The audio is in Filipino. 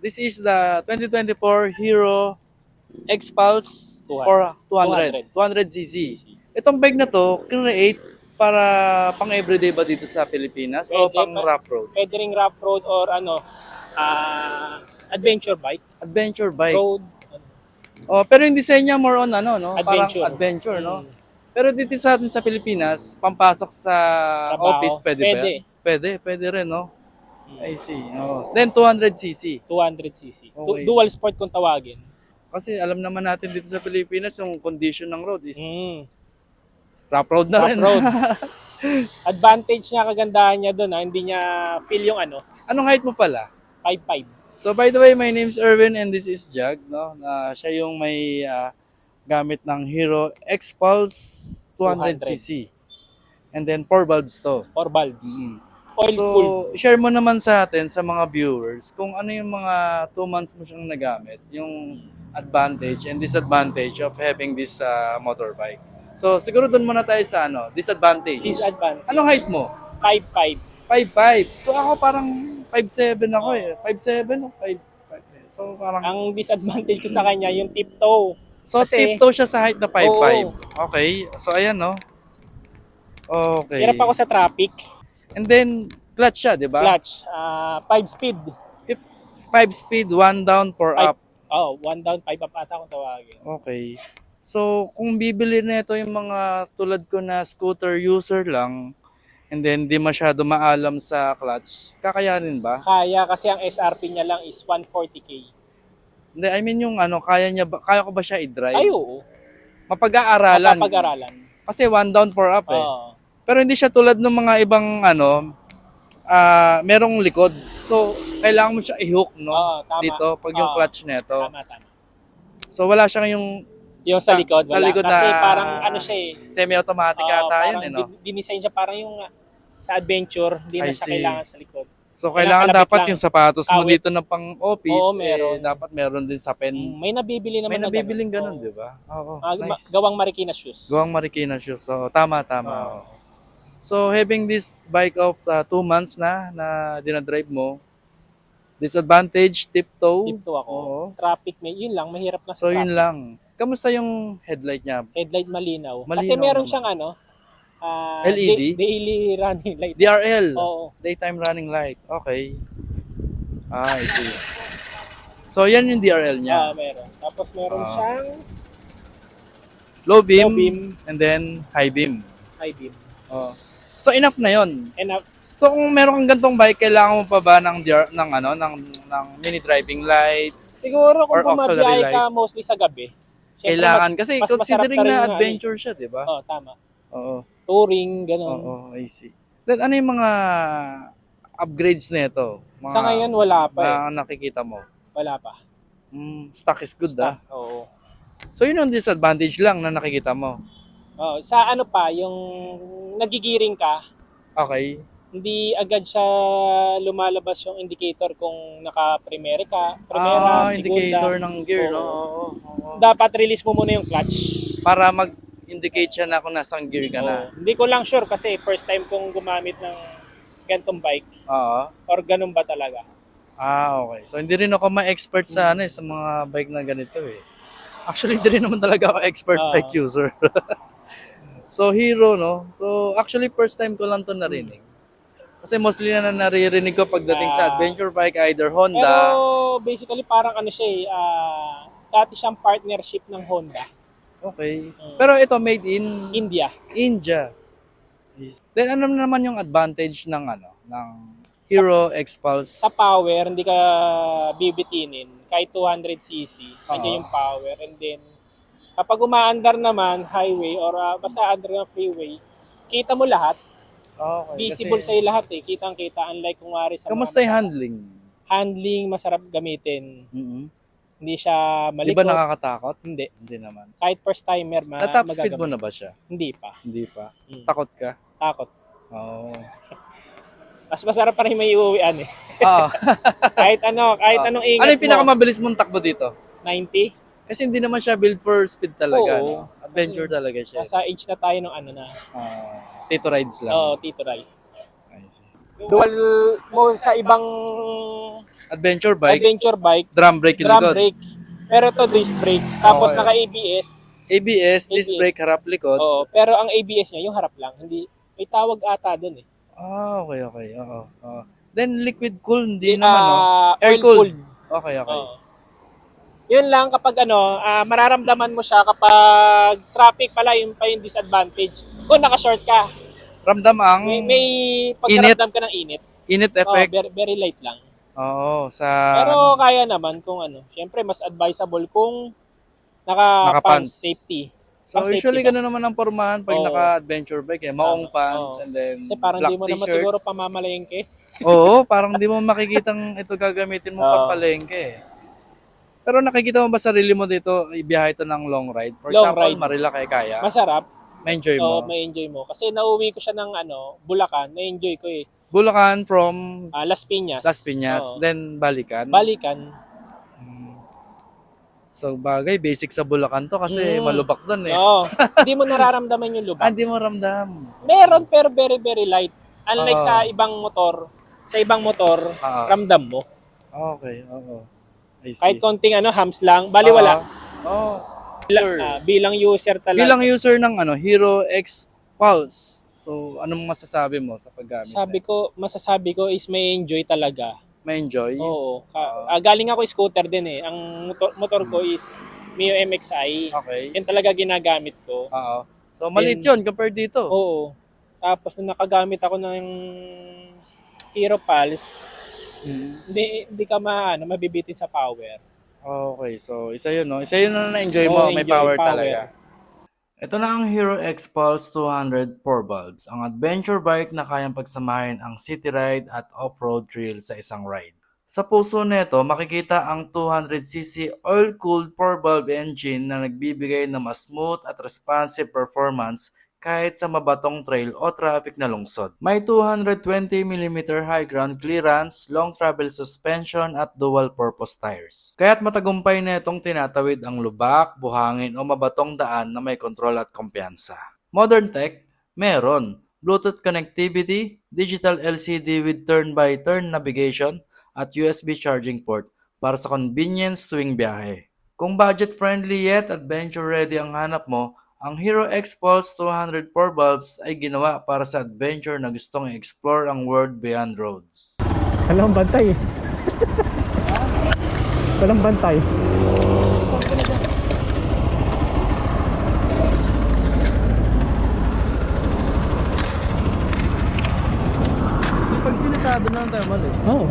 This is the 2024 Hero X-Pulse 200. for 200cc. Itong bike na to, create para pang everyday ba dito sa Pilipinas o Pwede, pang rough road? pwede ring rough road or adventure bike. Adventure bike. Road, Oh, pero yung design niya more on ano, no? Parang adventure. adventure, no? Mm, Pero dito sa atin sa Pilipinas, pampasok sa office, trabaho. pwede ba yan? Pwede. Pwede rin, no? I Mm, see. Oh. Then 200cc. 200cc. Okay. Dual sport kung tawagin. Kasi alam naman natin dito sa Pilipinas, yung condition ng road is Mm, rough road na rough rin. road. Advantage niya, kagandahan niya doon, hindi niya feel yung Anong height mo pala? 5'5". So by the way, my name is Erwin and this is Jag, no? Na siya yung may gamit ng Hero X-Pulse 200. 200cc. And then 4 valves to. 4 valves. Mhm. Oil So, cooled. share mo naman sa atin, sa mga viewers, kung ano yung mga 2 months mo siyang nagamit, yung advantage and disadvantage of having this motorbike. So, siguro doon muna tayo sa disadvantage. Disadvantage. Anong height mo? 5'5". 5'5". So, ako parang 5'7 ako eh. 5'7 o 5'5 eh. So, parang... Ang disadvantage ko sa kanya, yung tiptoe. So, Kasi, tiptoe siya sa height na 5'5". oo, Okay. So, ayan no. hirap ako Okay. sa traffic. And then, clutch siya, di ba? Clutch, 5 speed. If 5 speed, 1 down, 4 5, up. 1 down, 5 up ata kung tawagin. Okay. So, kung bibili nito yung mga tulad ko na scooter user lang, and then di masyado maalam sa clutch, kakayanin ba? Kaya kasi ang SRP niya lang is 140K. Hindi, I mean yung kaya ko ba siya Ay, i-drive? oo. Mapag-aaralan. Mapapag-aralan. Kasi 1 down, 4 up eh. Oo. Pero hindi siya tulad ng mga ibang merong likod. So, kailangan mo siya i-hook, no? Oo, tama. Dito, pag yung Oo. clutch nito. Tama, tama. So, wala siyang yung Yung sa likod, sa wala. likod Kasi na parang siya eh. semi-automatic ata yun, Parang eh, no? dinisign siya parang yung sa adventure, hindi I na siya see. kailangan sa likod. So, kailangan Kalapit dapat lang. yung sapatos mo Awit. dito na pang-office, Oo, meron. dapat meron din sa pen. May nabibili naman May na nabibiling ganun. ganun, Oo. di ba? Oo, nice. Gawang Marikina shoes. Gawang Marikina shoes. So, tama. Oo. Oo. So, having this bike of 2 months na dinadrive mo, disadvantage, tiptoe. Tiptoe ako. Oo. Traffic, yun lang, mahirap na sa So, traffic. yun lang. Kamusta yung headlight niya? Headlight malinaw. Kasi Malinaw meron naman. siyang LED? daily running light. DRL. Oo. Daytime running light. Okay. I see. So, yan yung DRL niya. Meron. Tapos meron Ah. siyang Low beam, low beam, and then high beam. high beam. Oh. So, enough na yon. And So, kung meron kang gantong bike, kailangan mo pa ba ng mini driving light? siguro kung Or auxiliary bumabiyahe light? ka mostly sa gabi, syempre Kailangan. Kasi mas masarap considering rin na yung adventure siya, di ba? tama. Oo. Touring, ganun. Oo, I see. Then, ano yung mga upgrades nito? Sa ngayon, wala pa eh. Na nakikita mo? Wala pa. Stock is good, ah. Oo. So, yun yung disadvantage lang na nakikita mo. Sa yung nagigiring ka, Okay. hindi agad siya lumalabas yung indicator kung naka-primera ka, primera, segunda. Indicator ng gear, no? Oo. Oo. Dapat release mo muna yung clutch. Para mag-indicate siya na kung nasang gear ka na. Hindi ko lang sure kasi first time kong gumamit ng gantong bike. Oo. Or ganun ba talaga? Okay. So, hindi rin ako ma-expert sa sa mga bike na ganito eh. Actually, hindi rin naman talaga ako expert bike user. So, Hero, no? So, actually, first time ko lang to narinig. Kasi mostly na naririnig ko pagdating sa adventure bike, either Honda. Pero basically parang siya eh, dati siyang partnership ng Honda. Okay. Pero ito, made in India. Then, ano naman yung advantage ng ng Hero X-Pulse? Sa power, hindi ka bibitinin. Kahit 200cc, nandiyan yung power. And then, kapag umaandar naman, highway or basta under ng freeway, kita mo lahat. Okay. Visible sa'yo lahat eh. Kitang-kita. Unlike kung wari sa Kamusta yung handling? handling, masarap gamitin. Hindi siya Di malikot. ba nakakatakot? Hindi. Hindi naman. Kahit first timer, Na-top speed mo na ba siya? Hindi pa. Hindi pa. Takot ka? Takot. Oo. Mas masarap pa rin may iuwian eh. Oo. kahit anong ingat Ano yung pinakamabilis mong takbo dito? 90? Kasi hindi naman siya built for speed talaga. Oo. No? Adventure talaga siya. Nasa age na tayo ng Tito rides lang. Tito rides. I see. dual mo sa ibang Adventure bike, adventure bike, drum brake yung drum likod. brake. Pero to disc brake. Tapos Okay. naka-ABS. ABS, disc ABS. brake, harap likod. Oo, pero ang ABS niya yung harap lang, hindi may tawag ata doon eh. Okay, okay. Oo. Oo. Then liquid cool, hindi naman, no? Air Oil cooled. cooled. Okay, okay. Oo. Yun lang kapag mararamdaman mo siya kapag traffic pala yung pa yung disadvantage. Kung naka-short ka, Ramdam ang may pagkaramdam ka ng init. init Oh, effect. very, very light lang. Oo, sa Pero kaya naman kung syempre mas advisable kung naka-pants naka-pants. safety. So Pang safety usually ka. ganun naman ang pormahan pag Oo. naka-adventure bike eh. Maong Tama. pants Oo. and then Kasi parang black di mo naman t-shirt. siguro pamamalengke. Oo, parang di mo makikitang ito gagamitin mo pang Oo. palengke eh. Pero nakikita mo ba sarili mo dito, ibiyahe ito ng long ride? For Long example, ride. Marila kay Kaya, Masarap. ma-enjoy Oo, mo. may enjoy mo. Kasi nauwi ko siya ng Bulacan, na-enjoy ko eh. Bulacan from Las Piñas. Las Piñas, Oo. then balikan. Balikan. So bagay, basic sa Bulacan to kasi malubak doon eh. Oo. Hindi mo nararamdaman yung lubak. Hindi mo ramdam. Meron pero very very light. Unlike sa Oo. ibang motor, Oo. ramdam mo. Okay, oo. I see. Kahit konting hams lang, baliwala. Oh, sure. Bilang user talaga. Bilang user ng Hero X Pulse, so anong masasabi mo sa paggamit? Masasabi ko is may enjoy talaga. May enjoy? Oo. Galing ako scooter din eh. Ang motor ko is Mio MXI. Okay. Yan talaga ginagamit ko. Oo. So maliit yun compared dito. Oo. Tapos nung nakagamit ako ng Hero Pulse, hindi ka mabibitin sa power. Okay, so isa yun, no? Isa yun na na-enjoy mo, may enjoy, power talaga. Ito na ang Hero X Pulse 200 4 bulbs, ang adventure bike na kayang pagsamahin ang city ride at off-road thrill sa isang ride. Sa puso nito, makikita ang 200cc oil-cooled 4-bulb engine na nagbibigay ng mas smooth at responsive performance kahit sa mabatong trail o traffic na lungsod. May 220mm high ground clearance, long travel suspension at dual-purpose tires. Kaya't matagumpay na itong tinatawid ang lubak, buhangin o mabatong daan na may kontrol at kumpiyansa. Modern tech, meron. Bluetooth connectivity, digital LCD with turn-by-turn navigation, at USB charging port para sa convenience tuwing biyahe. Kung budget-friendly yet adventure-ready ang hanap mo, ang Hero X Pulse 204 bulbs ay ginawa para sa adventure na gustong i-explore ang world beyond roads. Walang bantay eh. Walang bantay. Pag sinitado na lang tayo malis. Oo.